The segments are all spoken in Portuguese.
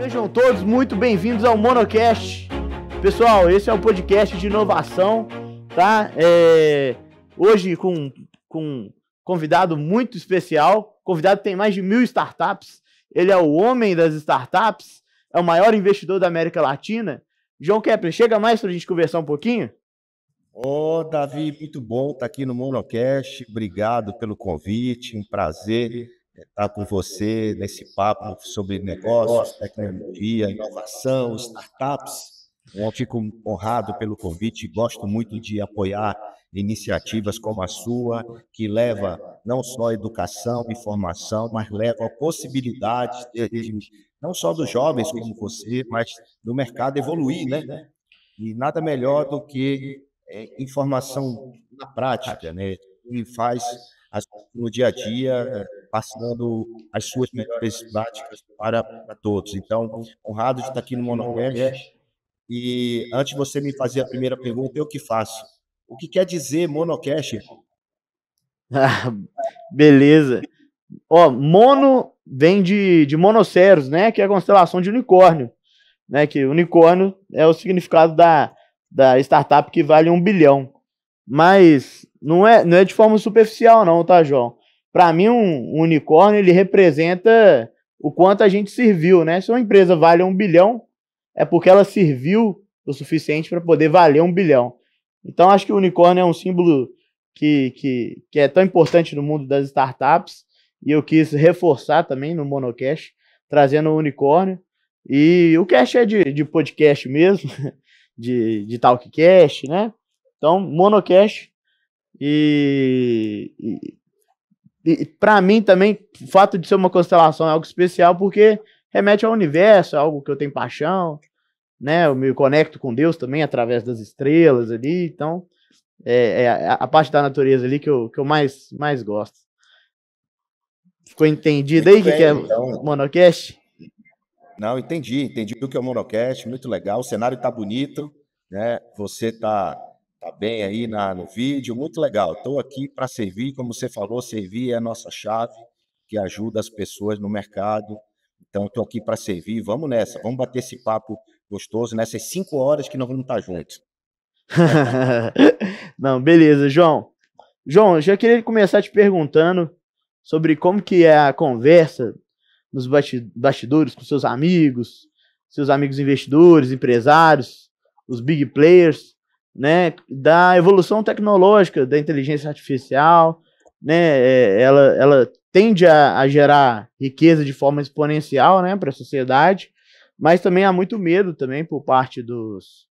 Sejam todos muito bem-vindos ao Monocast. Pessoal, esse é um podcast de inovação, tá? Hoje com um convidado muito especial. O convidado tem mais de 1.000 startups. Ele é o homem das startups, é o maior investidor da América Latina. João Kepler, chega mais para a gente conversar um pouquinho? Davi, muito bom estar aqui no Monocast. Obrigado pelo convite, um prazer estar com você nesse papo sobre negócios, tecnologia, inovação, startups. Eu fico honrado pelo convite, gosto muito de apoiar iniciativas como a sua, que leva não só educação e formação, mas leva a possibilidade não só dos jovens como você, mas do mercado evoluir, né? E nada melhor do que informação na prática, né? E faz no dia a dia, passando as suas melhores práticas para todos. Então, honrado de estar aqui no Monocast. E antes de você me fazer a primeira pergunta, eu que faço. O que quer dizer Monocast? Beleza. Mono vem de monoceros, né? Que é a constelação de unicórnio, né? Que unicórnio é o significado da startup que vale 1 bilhão. Mas não é de forma superficial, não, tá, João? Para mim, um unicórnio, ele representa o quanto a gente serviu, né? Se uma empresa vale 1 bilhão, é porque ela serviu o suficiente para poder valer 1 bilhão. Então, acho que o unicórnio é um símbolo que é tão importante no mundo das startups, e eu quis reforçar também no Monocast, trazendo o unicórnio. E o cast é de podcast mesmo, de Talkcast, né? Então, Monocast. E para mim também, o fato de ser uma constelação é algo especial, porque remete ao universo, é algo que eu tenho paixão, né? Eu me conecto com Deus também através das estrelas ali. Então, é a parte da natureza ali que eu mais gosto. Ficou entendido Muito aí o que é então. Monocast? Não, entendi o que é o Monocast, muito legal, o cenário está bonito, né? Você tá bem aí no vídeo, muito legal. Estou aqui para servir, como você falou, servir é a nossa chave que ajuda as pessoas no mercado. Então, estou aqui para servir, vamos nessa, vamos bater esse papo gostoso nessas 5 horas que nós vamos estar juntos. Não, beleza, João. João, eu já queria começar te perguntando sobre como que é a conversa nos bastidores com seus amigos investidores, empresários, os big players, né, da evolução tecnológica da inteligência artificial, né, ela tende a gerar riqueza de forma exponencial, né, para a sociedade, mas também há muito medo também por parte dos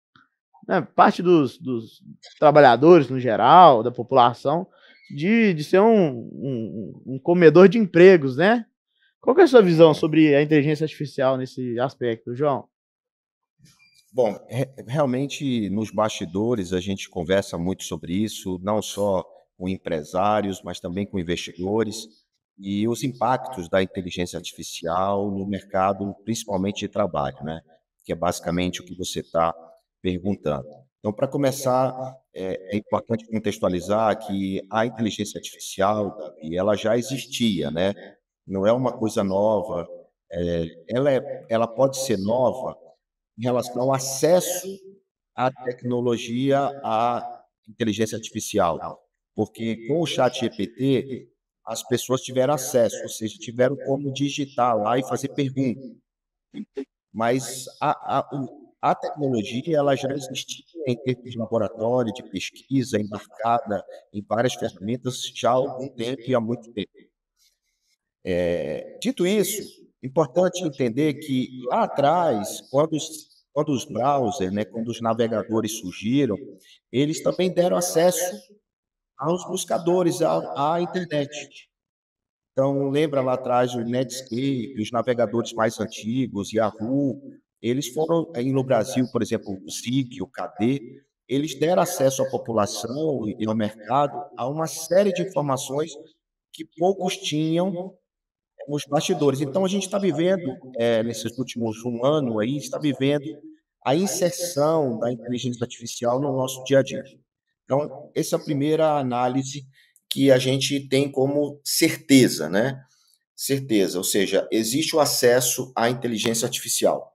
trabalhadores no geral, da população, de ser um comedor de empregos, né? Qual que é a sua visão sobre a inteligência artificial nesse aspecto, João? Bom, realmente nos bastidores a gente conversa muito sobre isso, não só com empresários, mas também com investidores, e os impactos da inteligência artificial no mercado, principalmente de trabalho, né? Que é basicamente o que você está perguntando. Então, para começar, é importante contextualizar que a inteligência artificial, Davi, ela já existia, né? Não é uma coisa nova. Ela pode ser nova em relação ao acesso à tecnologia, à inteligência artificial. Porque com o chat GPT, as pessoas tiveram acesso, ou seja, tiveram como digitar lá e fazer perguntas. Mas a tecnologia ela já existia em termos de laboratório, de pesquisa, embarcada em várias ferramentas já há algum tempo e há muito tempo. Dito isso, importante entender que lá atrás, quando os browsers, né, quando os navegadores surgiram, eles também deram acesso aos buscadores, à internet. Então, lembra lá atrás o Netscape, os navegadores mais antigos, Yahoo, eles foram, aí no Brasil, por exemplo, o SIC, o KD, eles deram acesso à população e ao mercado a uma série de informações que poucos tinham nos bastidores. Então, a gente está vivendo, nesses últimos 1 ano aí, está vivendo a inserção da inteligência artificial no nosso dia a dia. Então, essa é a primeira análise que a gente tem como certeza, né? certeza, ou seja, existe o acesso à inteligência artificial.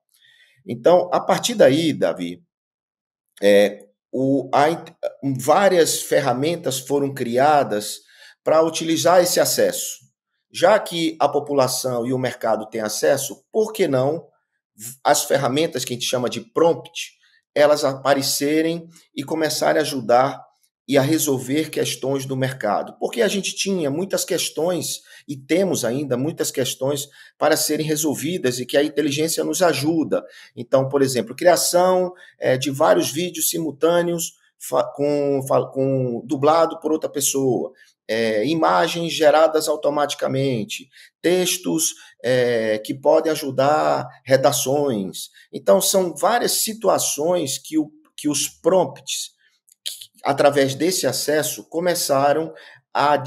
Então, a partir daí, Davi, é, o, a, várias ferramentas foram criadas para utilizar esse acesso. Já que a população e o mercado têm acesso, por que não as ferramentas que a gente chama de prompt, elas aparecerem e começarem a ajudar e a resolver questões do mercado? Porque a gente tinha muitas questões e temos ainda muitas questões para serem resolvidas e que a inteligência nos ajuda. Então, por exemplo, criação de vários vídeos simultâneos com dublado por outra pessoa, imagens geradas automaticamente, textos que podem ajudar redações. Então, são várias situações que os prompts, através desse acesso, começaram a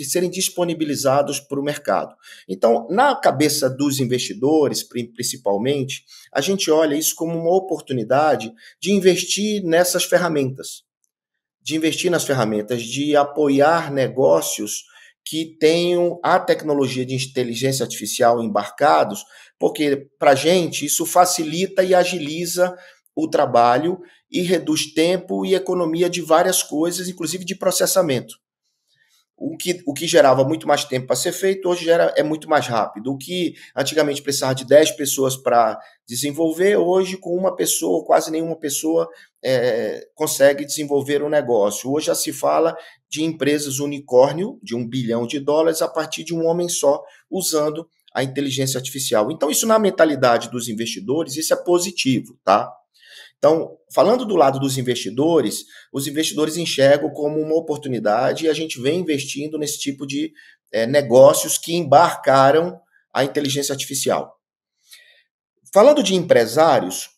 serem disponibilizados para o mercado. Então, na cabeça dos investidores, principalmente, a gente olha isso como uma oportunidade de investir nessas ferramentas, de apoiar negócios que tenham a tecnologia de inteligência artificial embarcados, porque para a gente isso facilita e agiliza o trabalho e reduz tempo e economia de várias coisas, inclusive de processamento. O que gerava muito mais tempo para ser feito, hoje é muito mais rápido. O que antigamente precisava de 10 pessoas para desenvolver, hoje com uma pessoa, quase nenhuma pessoa consegue desenvolver um negócio. Hoje já se fala de empresas unicórnio, de US$ 1 bilhão, a partir de um homem só, usando a inteligência artificial. Então, isso na mentalidade dos investidores, isso é positivo, tá? Então, falando do lado dos investidores, os investidores enxergam como uma oportunidade e a gente vem investindo nesse tipo de negócios que embarcaram a inteligência artificial. Falando de empresários,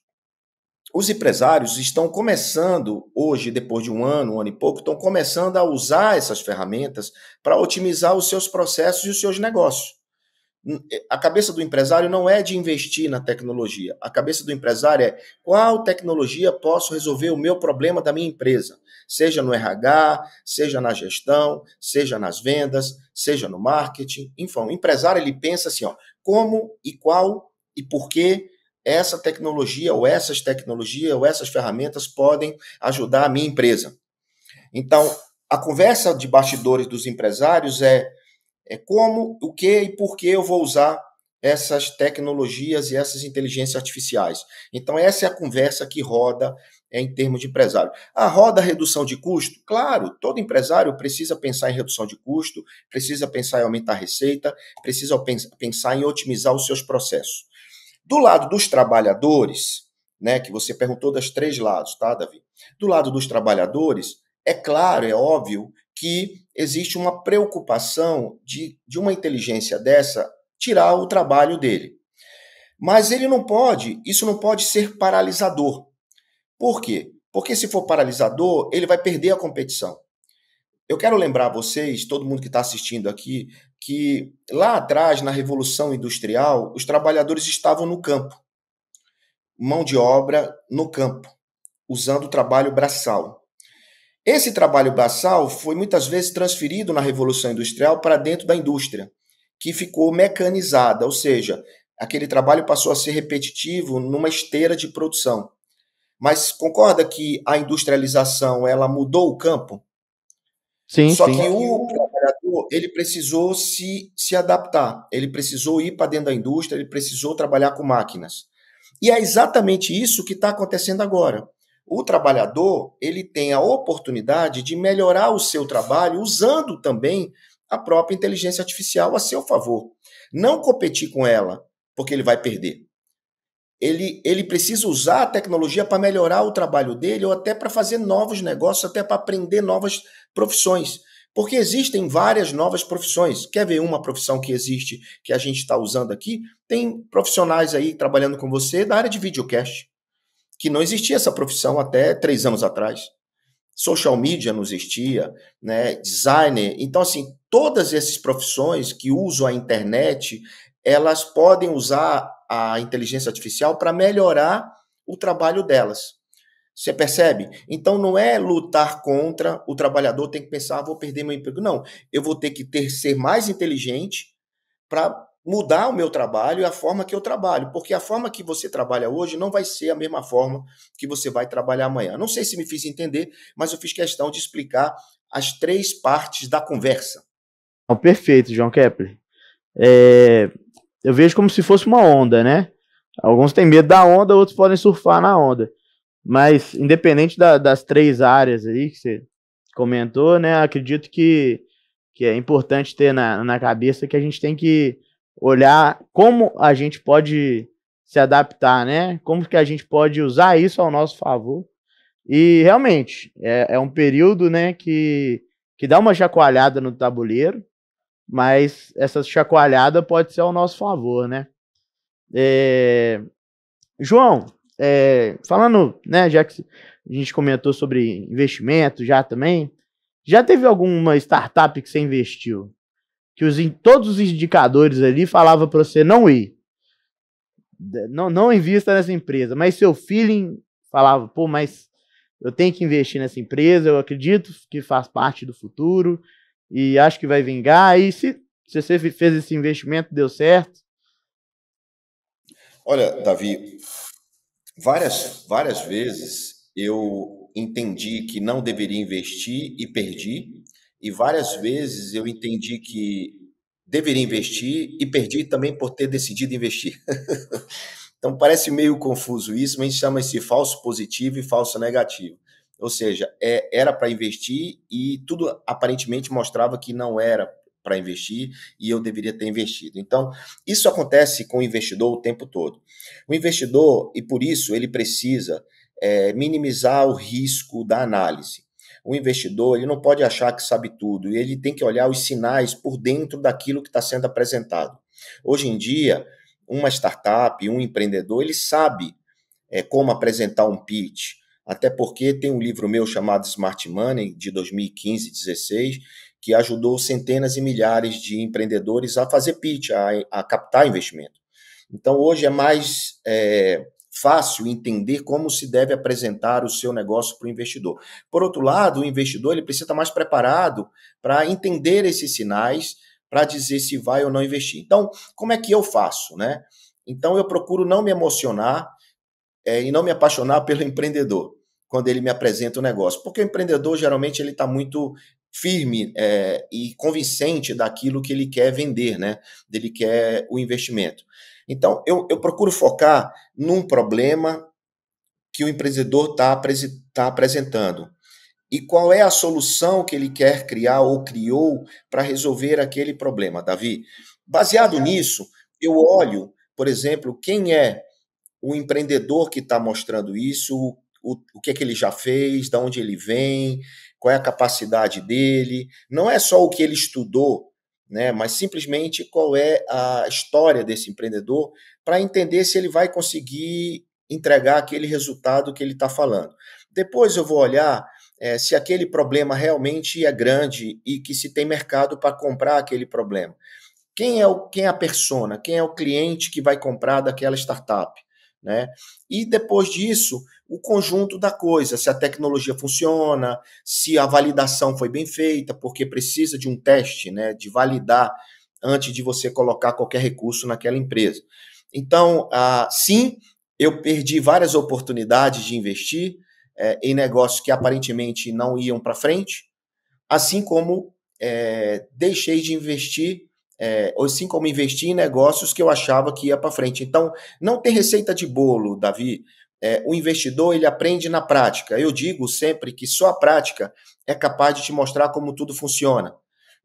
os empresários estão começando, hoje, depois de um ano e pouco, estão começando a usar essas ferramentas para otimizar os seus processos e os seus negócios. A cabeça do empresário não é de investir na tecnologia. A cabeça do empresário é qual tecnologia posso resolver o meu problema da minha empresa, seja no RH, seja na gestão, seja nas vendas, seja no marketing. Enfim, o empresário ele pensa assim, ó, como e qual e por que essa tecnologia ou essas tecnologias ou essas ferramentas podem ajudar a minha empresa. Então, a conversa de bastidores dos empresários é como, o que e por que eu vou usar essas tecnologias e essas inteligências artificiais. Então, essa é a conversa que roda em termos de empresário. Roda a redução de custo? Claro, todo empresário precisa pensar em redução de custo, precisa pensar em aumentar a receita, precisa pensar em otimizar os seus processos. Do lado dos trabalhadores, né, que você perguntou dos 3 lados, tá, Davi? Do lado dos trabalhadores, é claro, é óbvio que existe uma preocupação de uma inteligência dessa tirar o trabalho dele. Mas isso não pode ser paralisador. Por quê? Porque se for paralisador, ele vai perder a competição. Eu quero lembrar vocês, todo mundo que está assistindo aqui, que lá atrás, na Revolução Industrial, os trabalhadores estavam no campo, mão de obra no campo, usando o trabalho braçal. Esse trabalho braçal foi muitas vezes transferido na Revolução Industrial para dentro da indústria, que ficou mecanizada, ou seja, aquele trabalho passou a ser repetitivo numa esteira de produção. Mas concorda que a industrialização ela mudou o campo? Sim, Só sim. que o trabalhador ele precisou se adaptar, ele precisou ir para dentro da indústria, ele precisou trabalhar com máquinas. E é exatamente isso que está acontecendo agora. O trabalhador ele tem a oportunidade de melhorar o seu trabalho usando também a própria inteligência artificial a seu favor. Não competir com ela, porque ele vai perder. Ele precisa usar a tecnologia para melhorar o trabalho dele ou até para fazer novos negócios, até para aprender novas profissões. Porque existem várias novas profissões. Quer ver uma profissão que existe, que a gente está usando aqui? Tem profissionais aí trabalhando com você da área de videocast, que não existia essa profissão até 3 anos atrás. Social media não existia, né? Designer. Então, assim, todas essas profissões que usam a internet, elas podem usar a inteligência artificial para melhorar o trabalho delas. Você percebe? Então não é lutar contra, o trabalhador tem que pensar, vou perder meu emprego. Não, eu vou ter que ser mais inteligente para mudar o meu trabalho e a forma que eu trabalho, porque a forma que você trabalha hoje não vai ser a mesma forma que você vai trabalhar amanhã. Não sei se me fiz entender, mas eu fiz questão de explicar as 3 partes da conversa. Perfeito, João Kepler. É, eu vejo como se fosse uma onda, né? Alguns têm medo da onda, outros podem surfar na onda. Mas, independente das 3 áreas aí que você comentou, né? Acredito que é importante ter na cabeça que a gente tem que olhar como a gente pode se adaptar, né? Como que a gente pode usar isso ao nosso favor. E realmente é um período, né, que dá uma chacoalhada no tabuleiro, mas essa chacoalhada pode ser ao nosso favor, né? É, João, falando, né, já que a gente comentou sobre investimento já também, já teve alguma startup que você investiu que todos os indicadores ali falavam para você não ir, não invista nessa empresa, mas seu feeling falava, pô, mas eu tenho que investir nessa empresa, eu acredito que faz parte do futuro e acho que vai vingar. E se você fez esse investimento, deu certo? Olha, Davi, várias vezes eu entendi que não deveria investir e perdi, e várias vezes eu entendi que deveria investir e perdi também por ter decidido investir. Então parece meio confuso isso, mas chama-se falso positivo e falso negativo. Ou seja, era para investir e tudo aparentemente mostrava que não era para investir e eu deveria ter investido. Então, isso acontece com o investidor o tempo todo. O investidor, e por isso ele precisa minimizar o risco da análise. O investidor ele não pode achar que sabe tudo, e ele tem que olhar os sinais por dentro daquilo que está sendo apresentado. Hoje em dia, uma startup, um empreendedor, ele sabe como apresentar um pitch. Até porque tem um livro meu chamado Smart Money, de 2015, 16, que ajudou centenas e milhares de empreendedores a fazer pitch, a captar investimento. Então, hoje é mais fácil entender como se deve apresentar o seu negócio para o investidor. Por outro lado, o investidor ele precisa estar mais preparado para entender esses sinais, para dizer se vai ou não investir. Então, como é que eu faço, né? Então, eu procuro não me emocionar e não me apaixonar pelo empreendedor quando ele me apresenta o negócio, porque o empreendedor geralmente ele está muito firme e convincente daquilo que ele quer vender, né? Ele quer o investimento. Então, eu procuro focar num problema que o empreendedor está apresentando. E qual é a solução que ele quer criar ou criou para resolver aquele problema, Davi? Baseado nisso, eu olho, por exemplo, quem é o empreendedor que está mostrando isso, o que é que ele já fez, de onde ele vem, qual é a capacidade dele. Não é só o que ele estudou, né, mas simplesmente qual é a história desse empreendedor para entender se ele vai conseguir entregar aquele resultado que ele está falando. Depois eu vou olhar se aquele problema realmente é grande e que se tem mercado para comprar aquele problema. Quem é a persona, quem é o cliente que vai comprar daquela startup? Né? E depois disso, o conjunto da coisa, se a tecnologia funciona, se a validação foi bem feita, porque precisa de um teste, né, de validar antes de você colocar qualquer recurso naquela empresa. Então, sim, eu perdi várias oportunidades de investir em negócios que aparentemente não iam para frente, assim como deixei de investir assim como investir em negócios que eu achava que ia para frente. Então, não tem receita de bolo, Davi. O investidor ele aprende na prática. Eu digo sempre que só a prática é capaz de te mostrar como tudo funciona.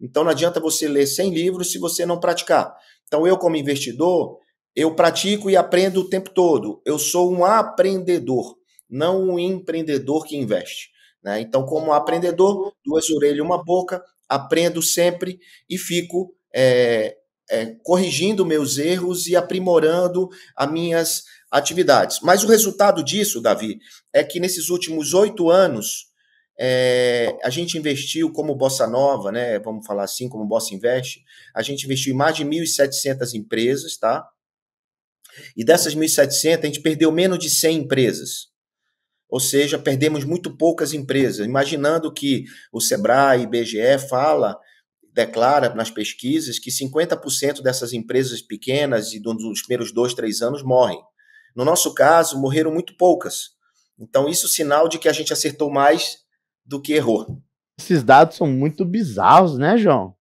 Então, não adianta você ler 100 livros se você não praticar. Então, eu como investidor, eu pratico e aprendo o tempo todo. Eu sou um aprendedor, não um empreendedor que investe. Né? Então, como aprendedor, 2 orelhas e uma boca, aprendo sempre e fico corrigindo meus erros e aprimorando as minhas atividades. Mas o resultado disso, Davi, é que nesses últimos 8 anos, a gente investiu como Bossa Nova, né? Vamos falar assim, como Bossa Invest, a gente investiu em mais de 1.700 empresas, tá? E dessas 1.700, a gente perdeu menos de 100 empresas. Ou seja, perdemos muito poucas empresas. Imaginando que o Sebrae, IBGE fala declara nas pesquisas que 50% dessas empresas pequenas e dos primeiros 2, 3 anos morrem. No nosso caso, morreram muito poucas. Então, isso é sinal de que a gente acertou mais do que errou. Esses dados são muito bizarros, né, João?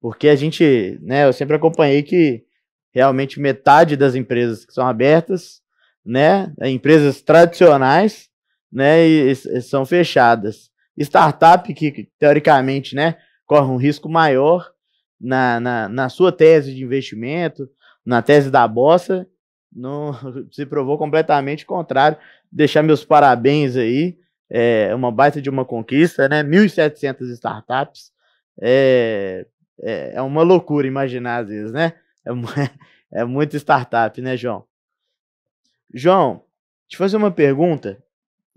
Porque a gente, né, eu sempre acompanhei que realmente metade das empresas que são abertas, né, empresas tradicionais, né, e são fechadas. Startup que teoricamente, né, corre um risco maior na sua tese de investimento, na tese da bolsa, não, se provou completamente contrário. Deixar meus parabéns aí, é uma baita de uma conquista, né, 1.700 startups, é, é uma loucura imaginar às vezes, né? É muito startup, né, João? João, te fazer uma pergunta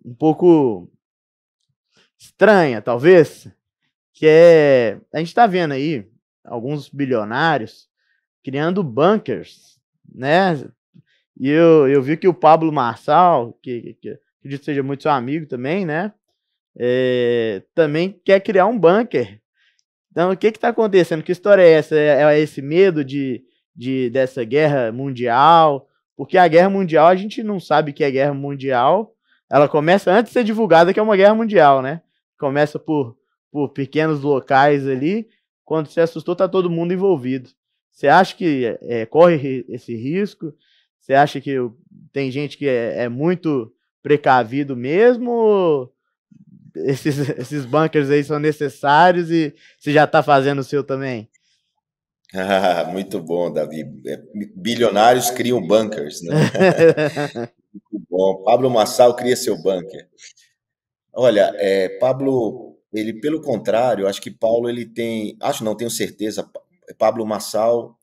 um pouco estranha, talvez, que é, a gente está vendo aí alguns bilionários criando bunkers, né? E eu vi que o Pablo Marçal, que acredito que seja muito seu amigo também, né? Também quer criar um bunker. Então, o que está acontecendo? Que história é essa? É esse medo dessa guerra mundial? Porque a guerra mundial, a gente não sabe que é guerra mundial. Ela começa antes de ser divulgada que é uma guerra mundial, né? Começa por pequenos locais ali. Quando se assustou, tá todo mundo envolvido. Você acha que corre esse risco? Você acha que tem gente que é muito precavido mesmo? Esses bunkers aí são necessários e você já está fazendo o seu também? Muito bom, Davi. Bilionários criam bunkers, né? Muito bom. Pablo Marçal cria seu bunker. Olha, Pablo, ele, pelo contrário, acho que Paulo, ele tem, acho não, tenho certeza, Pablo Marçal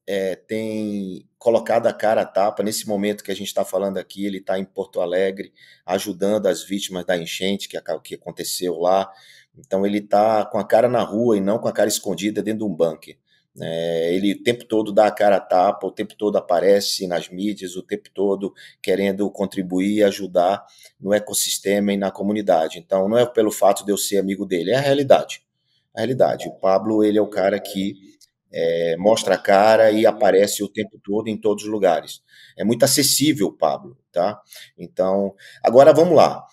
tem colocado a cara a tapa. Nesse momento que a gente está falando aqui, ele está em Porto Alegre, ajudando as vítimas da enchente que aconteceu lá. Então, ele está com a cara na rua e não com a cara escondida dentro de um bunker. Ele o tempo todo dá a cara a tapa, o tempo todo aparece nas mídias, o tempo todo querendo contribuir e ajudar no ecossistema e na comunidade. Então, não é pelo fato de eu ser amigo dele, é a realidade. A realidade. O Pablo, ele é o cara que mostra a cara e aparece o tempo todo em todos os lugares. É muito acessível o Pablo, tá? Então, agora vamos lá.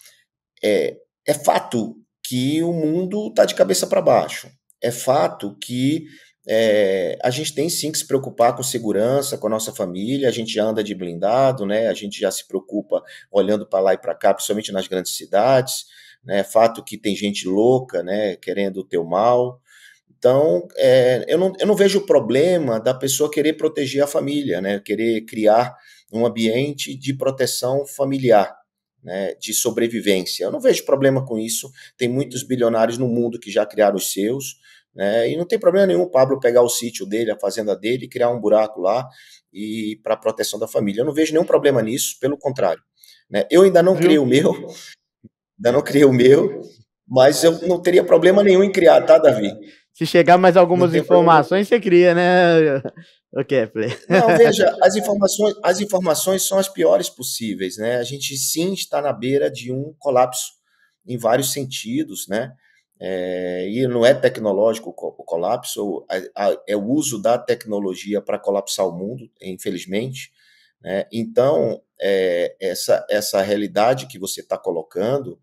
É fato que o mundo está de cabeça para baixo. É fato que a gente tem sim que se preocupar com segurança, com a nossa família, a gente já anda de blindado, né? A gente já se preocupa olhando para lá e para cá, principalmente nas grandes cidades, né? É fato que tem gente louca, né, querendo o teu mal. Então, eu não vejo o problema da pessoa querer proteger a família, né? Querer criar um ambiente de proteção familiar, né? De sobrevivência. Eu não vejo problema com isso. Tem muitos bilionários no mundo que já criaram os seus, né? E não tem problema nenhum o Pablo pegar o sítio dele, a fazenda dele, e criar um buraco lá e para proteção da família. Eu não vejo nenhum problema nisso, pelo contrário, né? Eu ainda não criei Viu? o meu, ainda não criei o meu, mas eu não teria problema nenhum em criar, tá, Davi? Se chegar mais Não algumas tem problema. informações, você cria, né, o Kepler? Não, veja, as informações são as piores possíveis, né? A gente sim está na beira de um colapso em vários sentidos, né? E não é tecnológico o colapso, é o uso da tecnologia para colapsar o mundo, infelizmente, né? Então, essa realidade que você está colocando,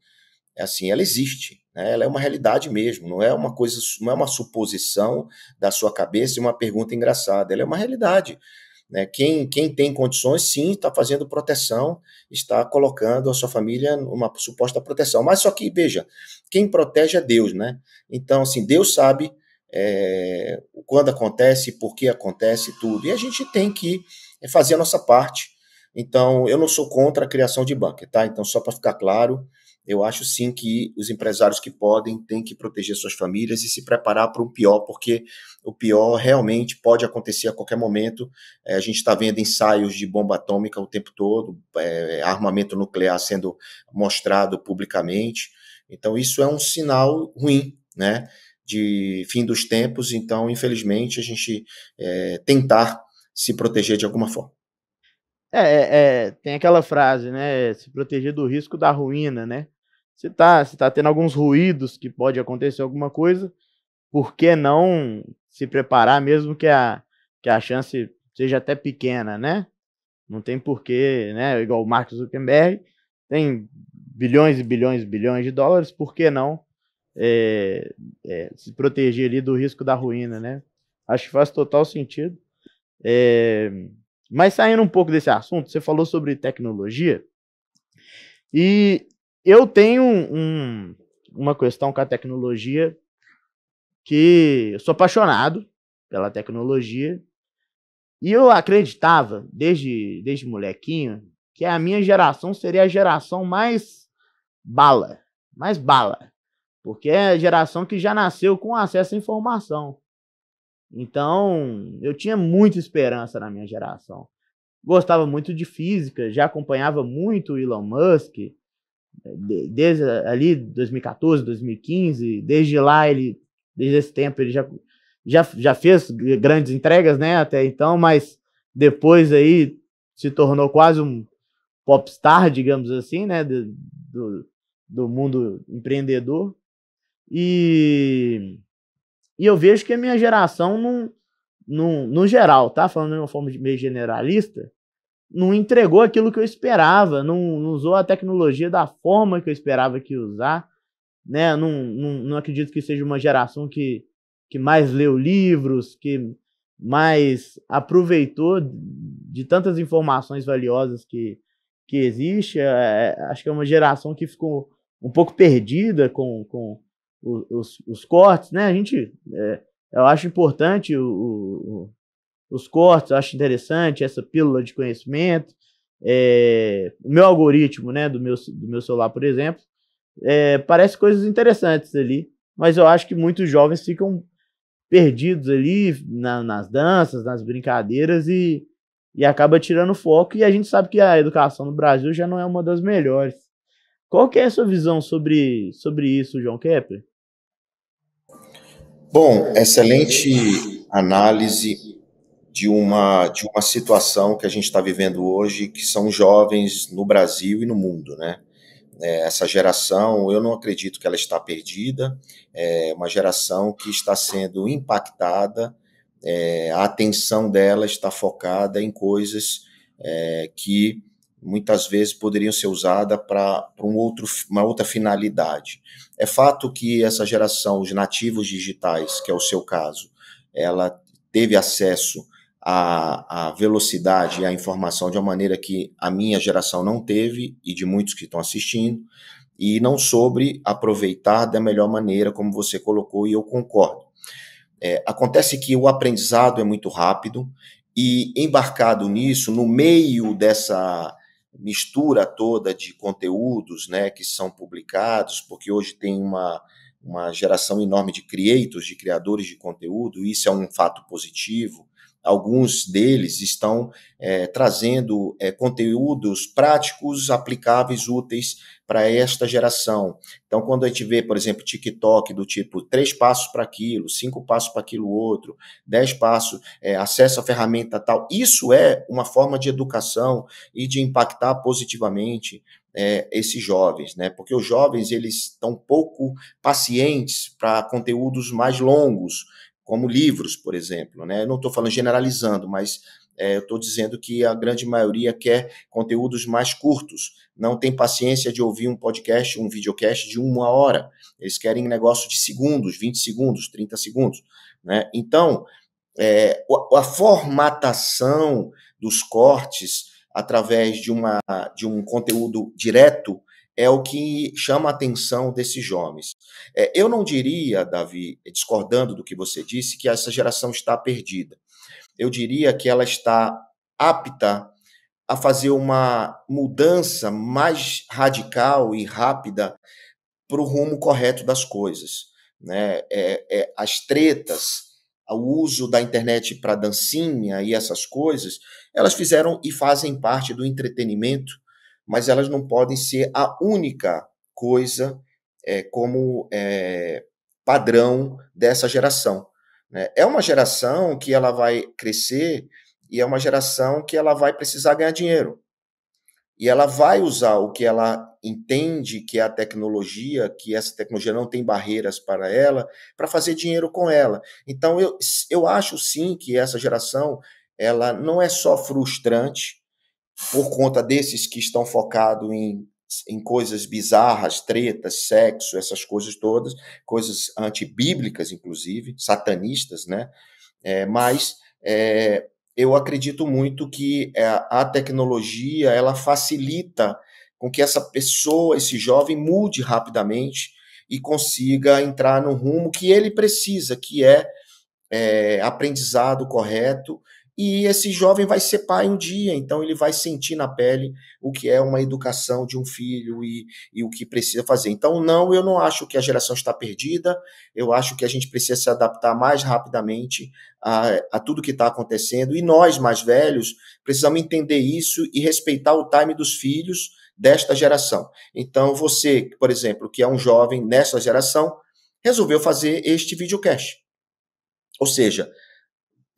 assim, ela existe, né? Ela é uma realidade mesmo, não é uma coisa, não é uma suposição da sua cabeça e uma pergunta engraçada, ela é uma realidade, né? Quem tem condições, sim, está fazendo proteção, está colocando a sua família numa suposta proteção, mas só que, veja, quem protege é Deus, né? Então, assim, Deus sabe quando acontece, por que acontece, tudo, e a gente tem que fazer a nossa parte. Então, eu não sou contra a criação de bunker, tá? Então, só para ficar claro, eu acho sim que os empresários que podem têm que proteger suas famílias e se preparar para o pior, porque o pior realmente pode acontecer a qualquer momento. A gente está vendo ensaios de bomba atômica o tempo todo, armamento nuclear sendo mostrado publicamente. Então, isso é um sinal ruim, né? De fim dos tempos. Então, infelizmente, a gente tentar se proteger de alguma forma. Tem aquela frase, né? Se proteger do risco da ruína, né? Se tá tendo alguns ruídos que pode acontecer alguma coisa, por que não se preparar, mesmo que a chance seja até pequena, né? Não tem porquê, né? Igual o Mark Zuckerberg tem bilhões e bilhões e bilhões de dólares, por que não se proteger ali do risco da ruína, né? Acho que faz total sentido. Mas saindo um pouco desse assunto, você falou sobre tecnologia e eu tenho uma questão com a tecnologia que eu sou apaixonado pela tecnologia e eu acreditava desde molequinho que a minha geração seria a geração mais bala, porque é a geração que já nasceu com acesso à informação. Então, eu tinha muita esperança na minha geração. Gostava muito de física, já acompanhava muito o Elon Musk, desde ali 2014, 2015, desde lá desde esse tempo ele já fez grandes entregas, né, até então, mas depois aí se tornou quase um popstar, digamos assim, né, do mundo empreendedor. E, e eu vejo que a minha geração, no geral, tá? Falando de uma forma meio generalista, não entregou aquilo que eu esperava, não usou a tecnologia da forma que eu esperava que ia usar, né? Não acredito que seja uma geração que mais leu livros, que mais aproveitou de tantas informações valiosas que existe. Acho que é uma geração que ficou um pouco perdida com os cortes, né? Eu acho importante os cortes, eu acho interessante essa pílula de conhecimento. O meu algoritmo, né, do meu celular, por exemplo, parece coisas interessantes ali, mas eu acho que muitos jovens ficam perdidos ali nas danças, nas brincadeiras e acaba tirando foco. E a gente sabe que a educação no Brasil já não é uma das melhores. Qual que é a sua visão sobre isso, João Kepler? Bom, excelente análise de uma situação que a gente está vivendo hoje, que são jovens no Brasil e no mundo, né? Essa geração, eu não acredito que ela está perdida, é uma geração que está sendo impactada, a atenção dela está focada em coisas que muitas vezes poderiam ser usadas para uma outra finalidade. É fato que essa geração, os nativos digitais, que é o seu caso, ela teve acesso à velocidade e à informação de uma maneira que a minha geração não teve e de muitos que estão assistindo, e não soube aproveitar da melhor maneira, como você colocou, e eu concordo. Acontece que o aprendizado é muito rápido e embarcado nisso, no meio dessa mistura toda de conteúdos, né, que são publicados, porque hoje tem uma geração enorme de creators, de criadores de conteúdo, e isso é um fato positivo. Alguns deles estão trazendo conteúdos práticos, aplicáveis, úteis para esta geração. Então, quando a gente vê, por exemplo, TikTok do tipo 3 passos para aquilo, 5 passos para aquilo outro, 10 passos, acesso à ferramenta tal, isso é uma forma de educação e de impactar positivamente esses jovens, né? Porque os jovens eles estão pouco pacientes para conteúdos mais longos, como livros, por exemplo, né? Eu não estou falando generalizando, mas eu estou dizendo que a grande maioria quer conteúdos mais curtos, não tem paciência de ouvir um podcast, um videocast de 1 hora. Eles querem negócio de segundos, 20 segundos, 30 segundos. Né? Então, a formatação dos cortes através de um conteúdo direto é o que chama a atenção desses jovens. Eu não diria, Davi, discordando do que você disse, que essa geração está perdida. Eu diria que ela está apta a fazer uma mudança mais radical e rápida para o rumo correto das coisas. Né? As tretas, o uso da internet para dancinha e essas coisas, elas fizeram e fazem parte do entretenimento, mas elas não podem ser a única coisa como padrão dessa geração. Né? É uma geração que ela vai crescer e é uma geração que ela vai precisar ganhar dinheiro. e ela vai usar o que ela entende que é a tecnologia, que essa tecnologia não tem barreiras para ela, para fazer dinheiro com ela. Então, eu acho sim que essa geração ela não é só frustrante por conta desses que estão focados em coisas bizarras, tretas, sexo, essas coisas todas, coisas antibíblicas, inclusive, satanistas, né? Mas eu acredito muito que a tecnologia ela facilita com que essa pessoa, esse jovem, mude rapidamente e consiga entrar no rumo que ele precisa, que é aprendizado correto, e esse jovem vai ser pai um dia, então ele vai sentir na pele o que é uma educação de um filho e o que precisa fazer. Então, não, eu não acho que a geração está perdida, eu acho que a gente precisa se adaptar mais rapidamente a tudo que está acontecendo, e nós, mais velhos, precisamos entender isso e respeitar o time dos filhos desta geração. Então, você, por exemplo, que é um jovem nessa geração, resolveu fazer este videocast. Ou seja,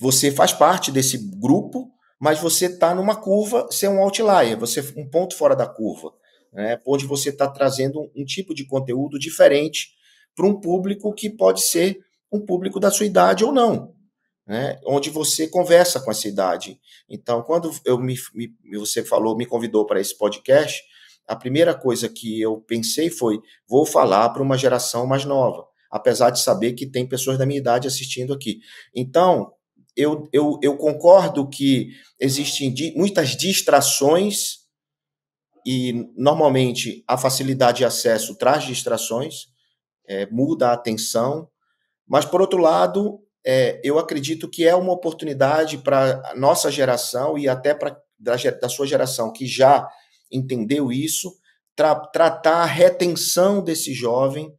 você faz parte desse grupo, mas você está numa curva, você é um outlier, você é um ponto fora da curva, né? Onde você está trazendo um tipo de conteúdo diferente para um público que pode ser um público da sua idade ou não, né? Onde você conversa com essa idade. Então, quando você me convidou para esse podcast, a primeira coisa que eu pensei foi, vou falar para uma geração mais nova, apesar de saber que tem pessoas da minha idade assistindo aqui. Então, eu concordo que existem muitas distrações e, normalmente, a facilidade de acesso traz distrações, muda a atenção, mas, por outro lado, eu acredito que é uma oportunidade para a nossa geração e até para da sua geração que já entendeu isso, tratar a retenção desse jovem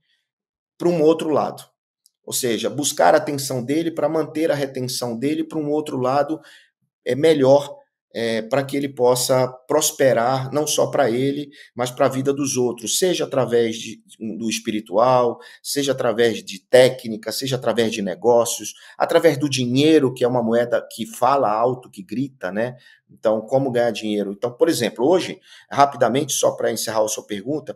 para um outro lado. Ou seja, buscar a atenção dele para manter a retenção dele para um outro lado melhor, para que ele possa prosperar, não só para ele, mas para a vida dos outros, seja através do espiritual, seja através de técnica, seja através de negócios, através do dinheiro, que é uma moeda que fala alto, que grita, né? Então, como ganhar dinheiro? Então, por exemplo, hoje, rapidamente, só para encerrar a sua pergunta,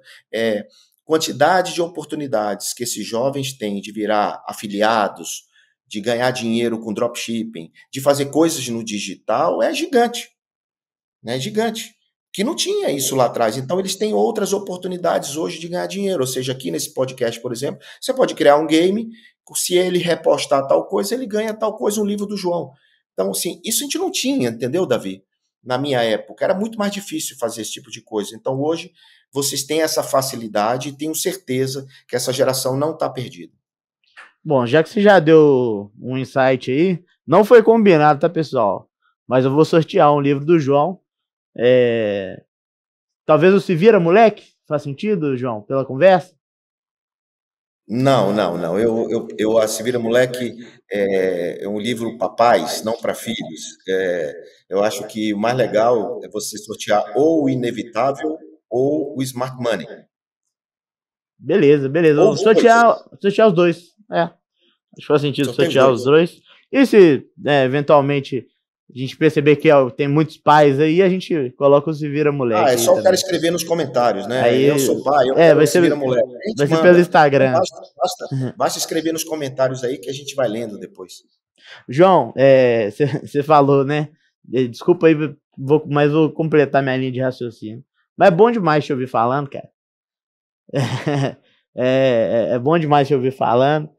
quantidade de oportunidades que esses jovens têm de virar afiliados, de ganhar dinheiro com dropshipping, de fazer coisas no digital, é gigante, né? Gigante. Que não tinha isso lá atrás. Então, eles têm outras oportunidades hoje de ganhar dinheiro. Ou seja, aqui nesse podcast, por exemplo, você pode criar um game, se ele repostar tal coisa, ele ganha tal coisa, um livro do João. Então, assim, isso a gente não tinha, entendeu, Davi? Na minha época, era muito mais difícil fazer esse tipo de coisa. Então, hoje, vocês têm essa facilidade e tenho certeza que essa geração não está perdida. Bom, já que você já deu um insight aí, não foi combinado, tá, pessoal? Mas eu vou sortear um livro do João. Talvez o Se Vira Moleque? Faz sentido, João, pela conversa? Não. A Se Vira Moleque é um livro para pais, não para filhos. Eu acho que o mais legal é você sortear ou o Inevitável ou o Smart Money. Beleza. Ou Vou os sortear os dois. Acho que faz sentido Só tem sortear dois. os dois. E se, eventualmente, a gente perceber que tem muitos pais aí, a gente coloca o Se Vira Moleque. É só o cara também. escrever nos comentários, né? Aí, eu sou pai, eu quero vai o Se Vira ser, Moleque. A gente vai ser manda. pelo Instagram. Basta escrever nos comentários aí que a gente vai lendo depois. João, você falou, né? Desculpa aí, mas vou completar minha linha de raciocínio. Mas é bom demais te ouvir falando, cara. É bom demais te ouvir falando,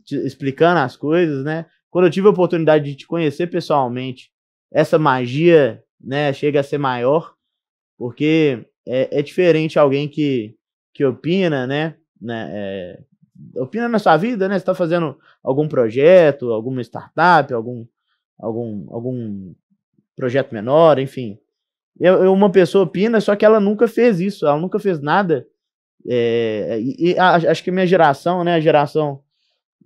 explicando as coisas, né? Quando eu tive a oportunidade de te conhecer pessoalmente, essa magia, né, chega a ser maior, porque é diferente alguém que opina, né? Opina na sua vida, né? Você está fazendo algum projeto, alguma startup, algum projeto menor, enfim. Uma pessoa opina, só que ela nunca fez isso, ela nunca fez nada. Acho que a minha geração, né? A geração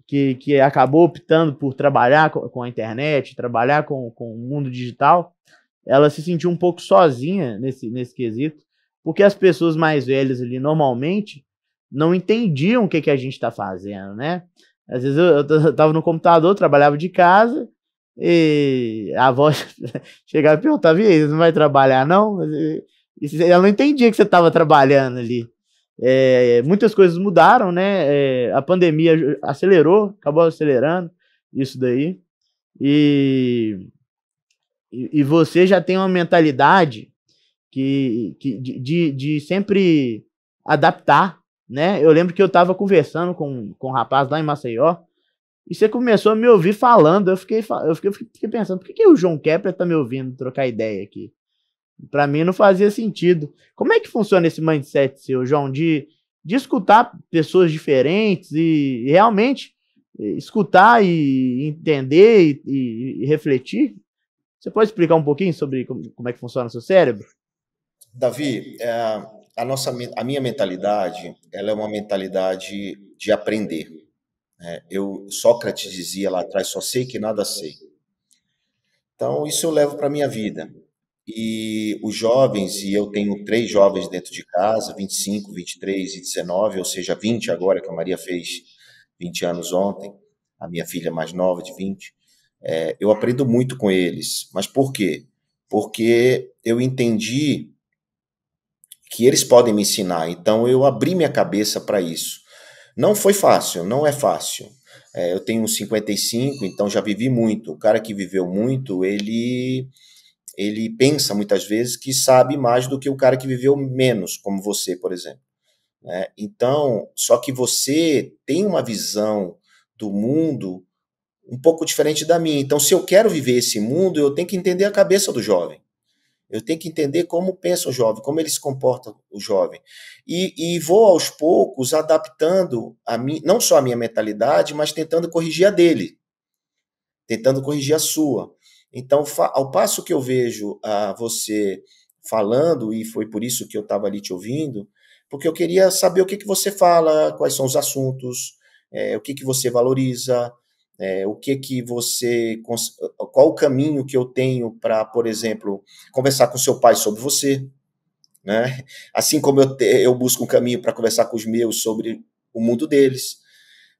que acabou optando por trabalhar com a internet, trabalhar com o mundo digital, ela se sentiu um pouco sozinha nesse quesito, porque as pessoas mais velhas ali, normalmente, não entendiam o que a gente está fazendo, né? Às vezes eu estava no computador, trabalhava de casa, E a avó chegava e perguntava, e aí, você não vai trabalhar, não? Ela não entendia que você estava trabalhando ali. Muitas coisas mudaram, né? A pandemia acelerou, acabou acelerando isso daí. E você já tem uma mentalidade de sempre adaptar, né? Eu lembro que eu estava conversando com um rapaz lá em Maceió, e você começou a me ouvir falando, eu fiquei pensando, por que o João Kepler tá me ouvindo trocar ideia aqui? Para mim não fazia sentido. Como é que funciona esse mindset seu, João, de escutar pessoas diferentes e realmente escutar e entender e refletir? Você pode explicar um pouquinho sobre como é que funciona o seu cérebro? Davi, a minha mentalidade, ela é uma mentalidade de aprender. Sócrates dizia lá atrás, só sei que nada sei. Então, isso eu levo para a minha vida. E os jovens, e eu tenho 3 jovens dentro de casa, 25, 23 e 19, ou seja, 20 agora, que a Maria fez 20 anos ontem, a minha filha mais nova de 20, eu aprendo muito com eles. Mas por quê? Porque eu entendi que eles podem me ensinar, então eu abri minha cabeça para isso. Não foi fácil, não é fácil. Eu tenho 55, então já vivi muito. O cara que viveu muito, ele pensa muitas vezes que sabe mais do que o cara que viveu menos, como você, por exemplo, né? Então, só que você tem uma visão do mundo um pouco diferente da minha. Então, se eu quero viver esse mundo, eu tenho que entender a cabeça do jovem. Eu tenho que entender como pensa o jovem, como ele se comporta o jovem. E vou aos poucos adaptando não só a minha mentalidade, mas tentando corrigir a dele, tentando corrigir a sua. Então, ao passo que eu vejo você falando, e foi por isso que eu estava ali te ouvindo, porque eu queria saber o que você fala, quais são os assuntos, o que você valoriza, o que você. Qual o caminho que eu tenho para, por exemplo, conversar com seu pai sobre você, né? Assim como eu busco um caminho para conversar com os meus sobre o mundo deles.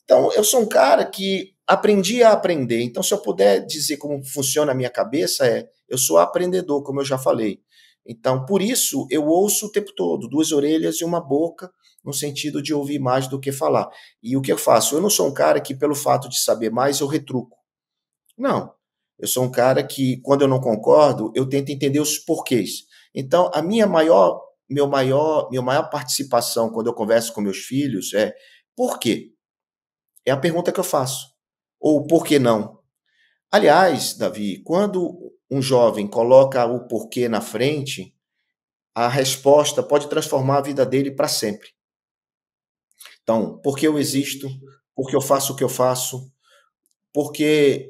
Então, eu sou um cara que aprendi a aprender. Então, se eu puder dizer como funciona a minha cabeça, eu sou aprendedor, como eu já falei. Então, por isso, eu ouço o tempo todo, 2 orelhas e uma boca, no sentido de ouvir mais do que falar. E o que eu faço? Eu não sou um cara que, pelo fato de saber mais, eu retruco. Não. Eu sou um cara que, quando eu não concordo, eu tento entender os porquês. Então, minha maior participação quando eu converso com meus filhos é por quê? É a pergunta que eu faço. Ou por que não? Aliás, Davi, quando um jovem coloca o porquê na frente, a resposta pode transformar a vida dele para sempre. Então, por que eu existo? Por que eu faço o que eu faço? Por que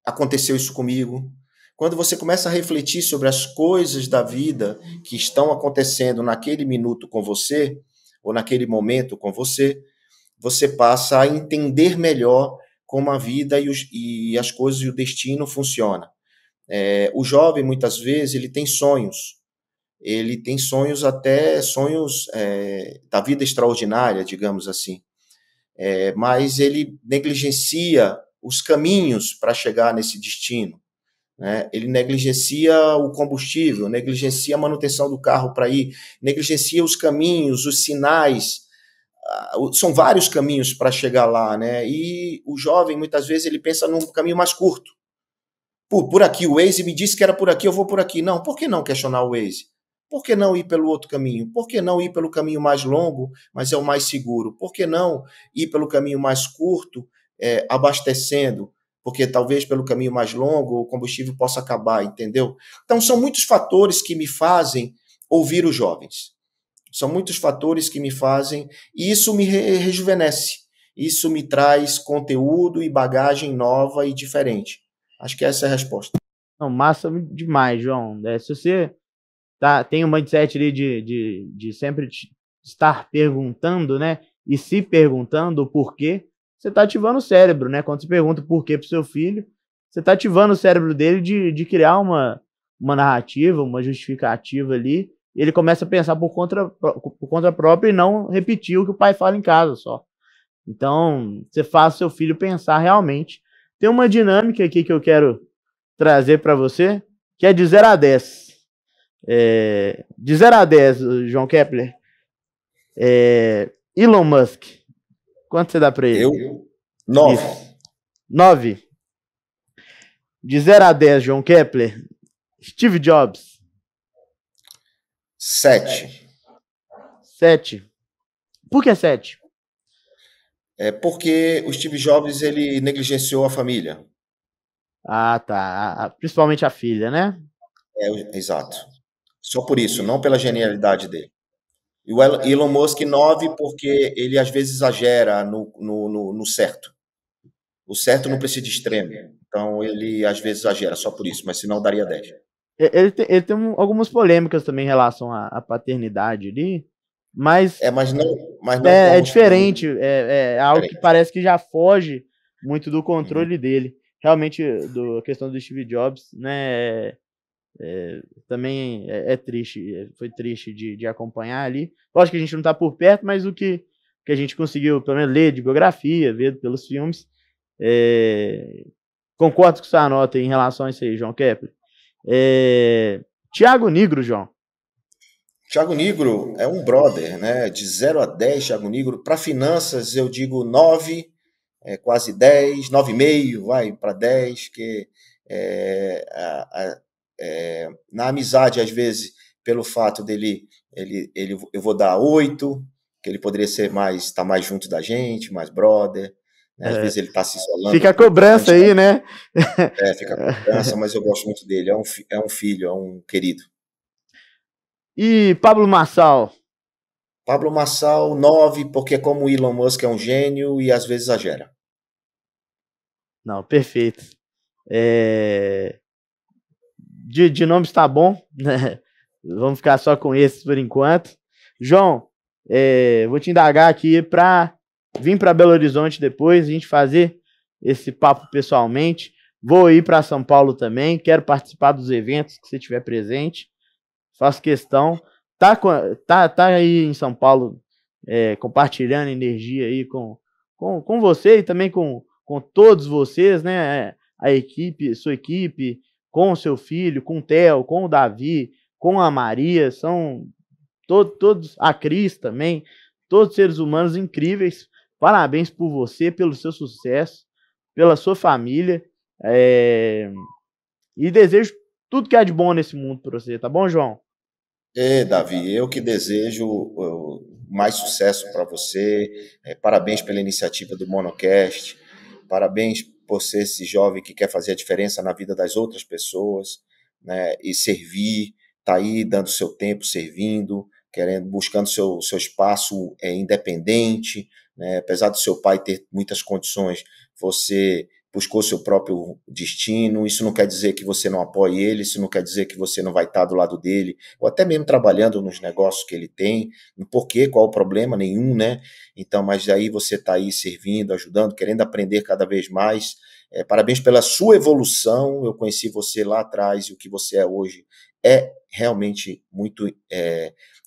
aconteceu isso comigo? Quando você começa a refletir sobre as coisas da vida que estão acontecendo naquele minuto com você, ou naquele momento com você, você passa a entender melhor como a vida e as coisas e o destino funciona. O jovem, muitas vezes, ele tem sonhos. Ele tem sonhos até sonhos da vida extraordinária, digamos assim. Mas ele negligencia os caminhos para chegar nesse destino, né? Ele negligencia o combustível, negligencia a manutenção do carro para ir, negligencia os caminhos, os sinais. São vários caminhos para chegar lá, né? E o jovem, muitas vezes, ele pensa num caminho mais curto. Por aqui, o Waze me disse que era por aqui, eu vou por aqui. Não, por que não questionar o Waze? Por que não ir pelo outro caminho? Por que não ir pelo caminho mais longo, mas é o mais seguro? Por que não ir pelo caminho mais curto, abastecendo? Porque talvez pelo caminho mais longo o combustível possa acabar, entendeu? Então, são muitos fatores que me fazem ouvir os jovens. São muitos fatores que me fazem, e isso me rejuvenesce. Isso me traz conteúdo e bagagem nova e diferente. Acho que essa é a resposta. Não, massa demais, João. Se você tem um mindset ali de sempre estar perguntando, né? E se perguntando o porquê, você está ativando o cérebro, né? Quando você pergunta o porquê para o seu filho, você está ativando o cérebro dele de criar uma narrativa, uma justificativa ali. E ele começa a pensar por conta própria e não repetir o que o pai fala em casa só. Então, você faz o seu filho pensar realmente tem uma dinâmica aqui que eu quero trazer para você, que é de 0 a 10. De 0 a 10, João Kepler, Elon Musk, quanto você dá para ele? Eu, 9. 9. De 0 a 10, João Kepler, Steve Jobs. 7. 7. Por que 7? Porque o Steve Jobs, ele negligenciou a família. Ah, tá. Principalmente a filha, né? Exato. Só por isso, não pela genialidade dele. E o Elon Musk 9, porque ele às vezes exagera no certo. O certo não precisa de extremo. Então ele às vezes exagera, só por isso, mas senão daria 10. Ele tem algumas polêmicas também em relação à paternidade ali, mas mas não é diferente, é algo que parece que já foge muito do controle dele. Realmente, a questão do Steve Jobs, né, também é triste, foi triste de acompanhar ali. Lógico que a gente não está por perto, mas o que a gente conseguiu, pelo menos, ler de biografia, ver pelos filmes, concordo com sua nota em relação a isso aí, João Kepler. Thiago Nigro, João. Thiago Nigro é um brother, né? De 0 a 10, Thiago Nigro. Para finanças, eu digo 9, quase 10, 9,5, vai para 10, que na amizade, às vezes, pelo fato dele, eu vou dar 8, que ele poderia ser estar mais junto da gente, mais brother. Né? Às vezes ele está se isolando. Fica a cobrança aí, né? Fica a cobrança, mas eu gosto muito dele. É um filho, é um querido. E Pablo Marçal? Pablo Marçal, 9, porque como o Elon Musk é um gênio e às vezes exagera. Não, perfeito. De nome está bom, né? Vamos ficar só com esses por enquanto. João, vou te indagar aqui para vir para Belo Horizonte depois, a gente fazer esse papo pessoalmente. Vou ir para São Paulo também, quero participar dos eventos que você tiver presente. Faço questão. Tá aí em São Paulo compartilhando energia aí com você e também com todos vocês, né? A equipe, sua equipe, com o seu filho, com o Theo, com o Davi, com a Maria, são todos, a Cris também, todos seres humanos incríveis. Parabéns por você, pelo seu sucesso, pela sua família. E desejo tudo que há de bom nesse mundo para você, tá bom, João? Davi, eu que desejo mais sucesso para você. Parabéns pela iniciativa do Monocast. Parabéns por ser esse jovem que quer fazer a diferença na vida das outras pessoas, né? E servir, tá aí dando seu tempo, servindo, buscando seu espaço independente, né? Apesar do seu pai ter muitas condições, você buscou seu próprio destino. Isso não quer dizer que você não apoie ele, isso não quer dizer que você não vai estar do lado dele, ou até mesmo trabalhando nos negócios que ele tem. Por quê? Qual o problema? Nenhum, né? Então, mas aí você está aí servindo, ajudando, querendo aprender cada vez mais. Parabéns pela sua evolução. Eu conheci você lá atrás e o que você é hoje é realmente muito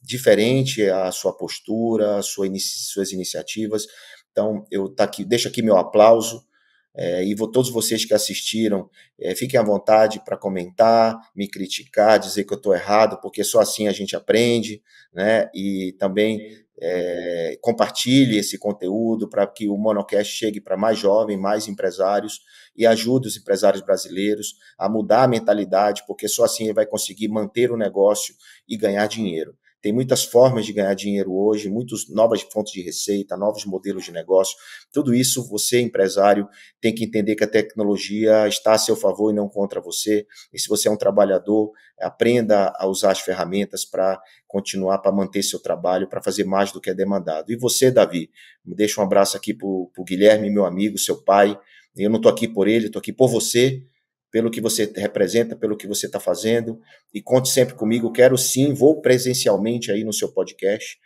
diferente, a sua postura, suas iniciativas. Então, deixo aqui meu aplauso. E todos vocês que assistiram, fiquem à vontade para comentar, me criticar, dizer que eu estou errado, porque só assim a gente aprende, né? E também compartilhe esse conteúdo para que o Monocast chegue para mais jovens, mais empresários e ajude os empresários brasileiros a mudar a mentalidade, porque só assim ele vai conseguir manter o negócio e ganhar dinheiro. Tem muitas formas de ganhar dinheiro hoje, muitas novas fontes de receita, novos modelos de negócio. Tudo isso, você, empresário, tem que entender que a tecnologia está a seu favor e não contra você. E se você é um trabalhador, aprenda a usar as ferramentas para continuar, para manter seu trabalho, para fazer mais do que é demandado. E você, Davi, me deixa um abraço aqui para o Guilherme, meu amigo, seu pai. Eu não estou aqui por ele, estou aqui por você, pelo que você representa, pelo que você está fazendo, e conte sempre comigo. Quero sim, vou presencialmente aí no seu podcast,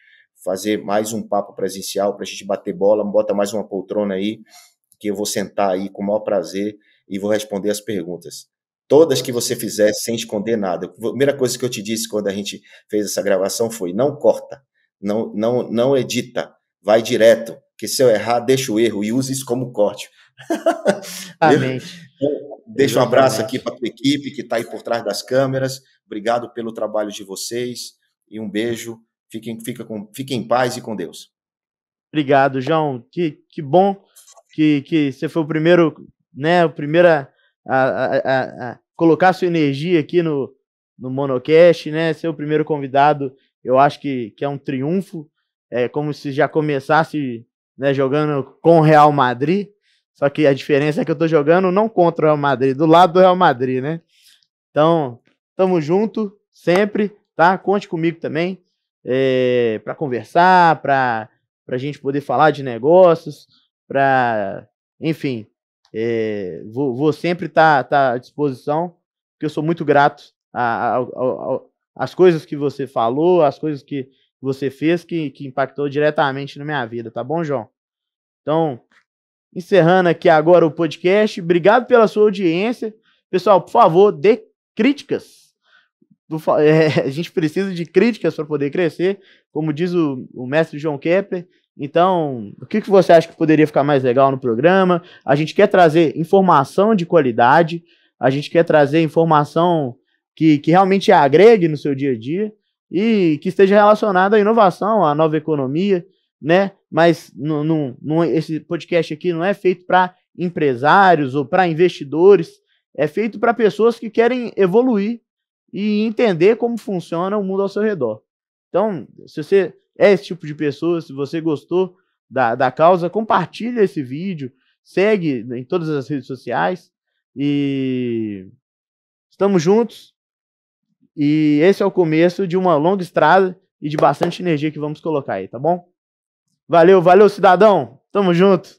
fazer mais um papo presencial para a gente bater bola, bota mais uma poltrona aí, que eu vou sentar aí com o maior prazer e vou responder as perguntas. Todas que você fizer, sem esconder nada. A primeira coisa que eu te disse quando a gente fez essa gravação foi: não corta, não edita, vai direto, que se eu errar, deixa o erro e use isso como corte, Exatamente. Deixo um abraço aqui Exatamente. para a tua equipe que está aí por trás das câmeras. Obrigado pelo trabalho de vocês e um beijo. Fiquem em paz e com Deus. Obrigado, João. Que bom que você foi o primeiro, né? O primeiro a colocar sua energia aqui no Monocast, né? Ser o primeiro convidado, eu acho que é um triunfo. É como se já começasse, né, jogando com o Real Madrid. Só que a diferença é que eu tô jogando não contra o Real Madrid, do lado do Real Madrid, né? Então, tamo junto sempre, tá? Conte comigo também para conversar, para a gente poder falar de negócios, enfim, vou sempre estar à disposição, porque eu sou muito grato às coisas que você falou, às coisas que você fez que impactou diretamente na minha vida, tá bom, João? Então, encerrando aqui agora o podcast, obrigado pela sua audiência. Pessoal, por favor, dê críticas. A gente precisa de críticas para poder crescer, como diz o mestre João Kepler. Então, o que você acha que poderia ficar mais legal no programa? A gente quer trazer informação de qualidade, a gente quer trazer informação que realmente agregue no seu dia a dia e que esteja relacionada à inovação, à nova economia, né? Mas esse podcast aqui não é feito para empresários ou para investidores, é feito para pessoas que querem evoluir e entender como funciona o mundo ao seu redor. Então, se você é esse tipo de pessoa, se você gostou da causa, compartilha esse vídeo, segue em todas as redes sociais e estamos juntos. E esse é o começo de uma longa estrada e de bastante energia que vamos colocar aí, tá bom? Valeu, cidadão! Tamo junto!